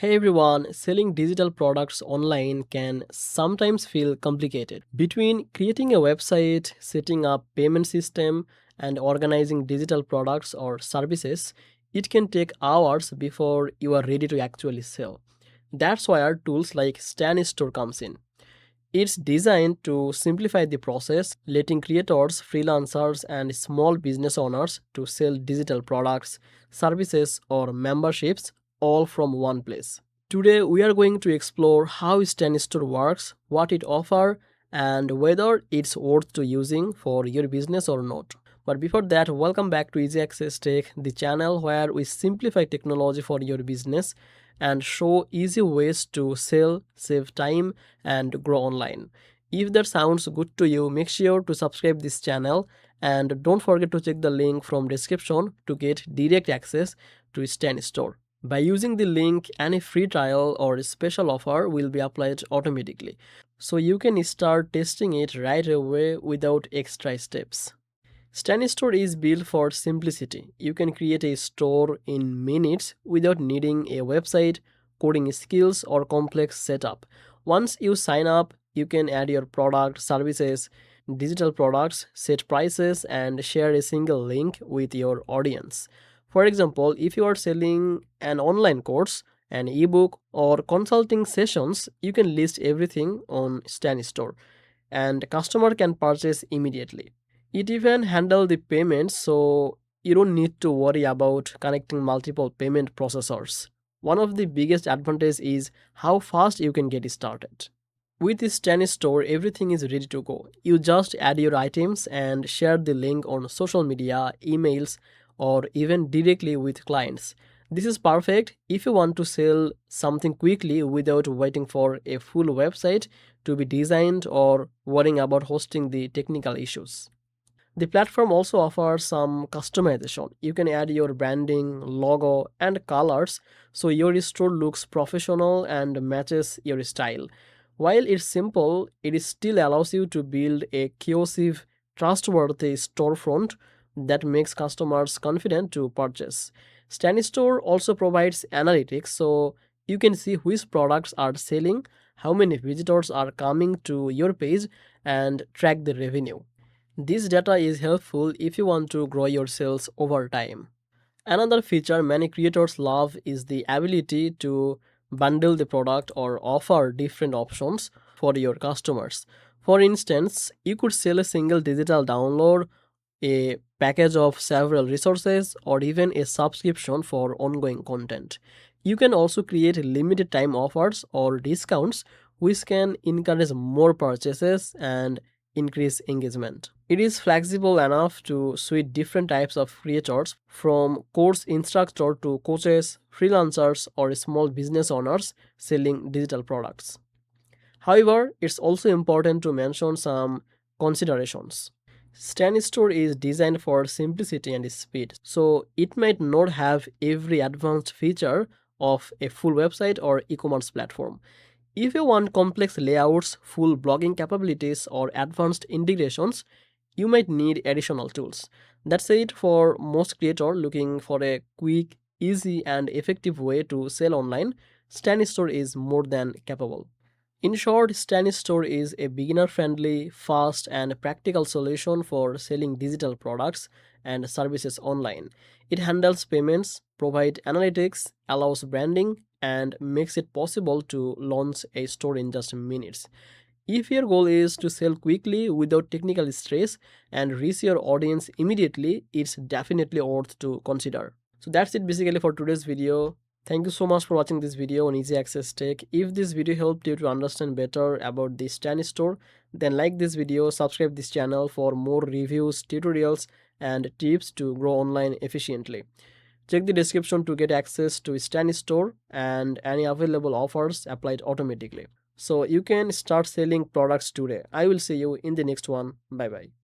Hey everyone, selling digital products online can sometimes feel complicated. Between creating a website, setting up payment system, and organizing digital products or services, it can take hours before you are ready to actually sell. That's why our tools like Stan Store comes in. It's designed to simplify the process, letting creators, freelancers, and small business owners to sell digital products, services, or memberships all from one place. Today, we are going to explore how Stanistore works, what it offers, and whether it's worth to using for your business or not. But before that, welcome back to Easy Access Tech, the channel where we simplify technology for your business and show easy ways to sell, save time, and grow online. If that sounds good to you, make sure to subscribe this channel and don't forget to check the link from description to get direct access to Stan Store. By using the link, any free trial or special offer will be applied automatically. So you can start testing it right away without extra steps. StanStore is built for simplicity. You can create a store in minutes without needing a website, coding skills, or complex setup. Once you sign up, you can add your product, services, digital products, set prices, and share a single link with your audience. For example, if you are selling an online course, an ebook, or consulting sessions, you can list everything on StanStore and customer can purchase immediately. It even handle the payments so you don't need to worry about connecting multiple payment processors. One of the biggest advantage is how fast you can get started. With this Tennis store, everything is ready to go. You just add your items and share the link on social media, emails, or even directly with clients. This is perfect if you want to sell something quickly without waiting for a full website to be designed or worrying about hosting the technical issues. The platform also offers some customization. You can add your branding, logo, and colors so your store looks professional and matches your style. While it's simple, it still allows you to build a cohesive, trustworthy storefront that makes customers confident to purchase. StanStore also provides analytics so you can see which products are selling, how many visitors are coming to your page, and track the revenue. This data is helpful if you want to grow your sales over time. Another feature many creators love is the ability to bundle the product or offer different options for your customers. For instance, you could sell a single digital download, a package of several resources, or even a subscription for ongoing content. You can also create limited time offers or discounts, which can encourage more purchases and increase engagement. It is flexible enough to suit different types of creators, from course instructor to coaches, freelancers, or small business owners selling digital products. However, it's also important to mention some considerations. StanStore is designed for simplicity and speed, so it might not have every advanced feature of a full website or e-commerce platform. If you want complex layouts, full blogging capabilities, or advanced integrations, you might need additional tools. That's it for most creators looking for a quick, easy, and effective way to sell online. StanStore is more than capable. In short, Store is a beginner friendly, fast, and practical solution for selling digital products and services online. It handles payments, provides analytics, allows branding, and makes it possible to launch a store in just minutes. If your goal is to sell quickly without technical stress and reach your audience immediately, it's definitely worth to consider. So that's it basically for today's video. Thank you so much for watching this video on Easy Access Tech. If this video helped you to understand better about the Stan store, then like this video, subscribe this channel for more reviews, tutorials, and tips to grow online efficiently. Check the description to get access to Stan store and any available offers applied automatically. So you can start selling products today. I will see you in the next one. Bye bye.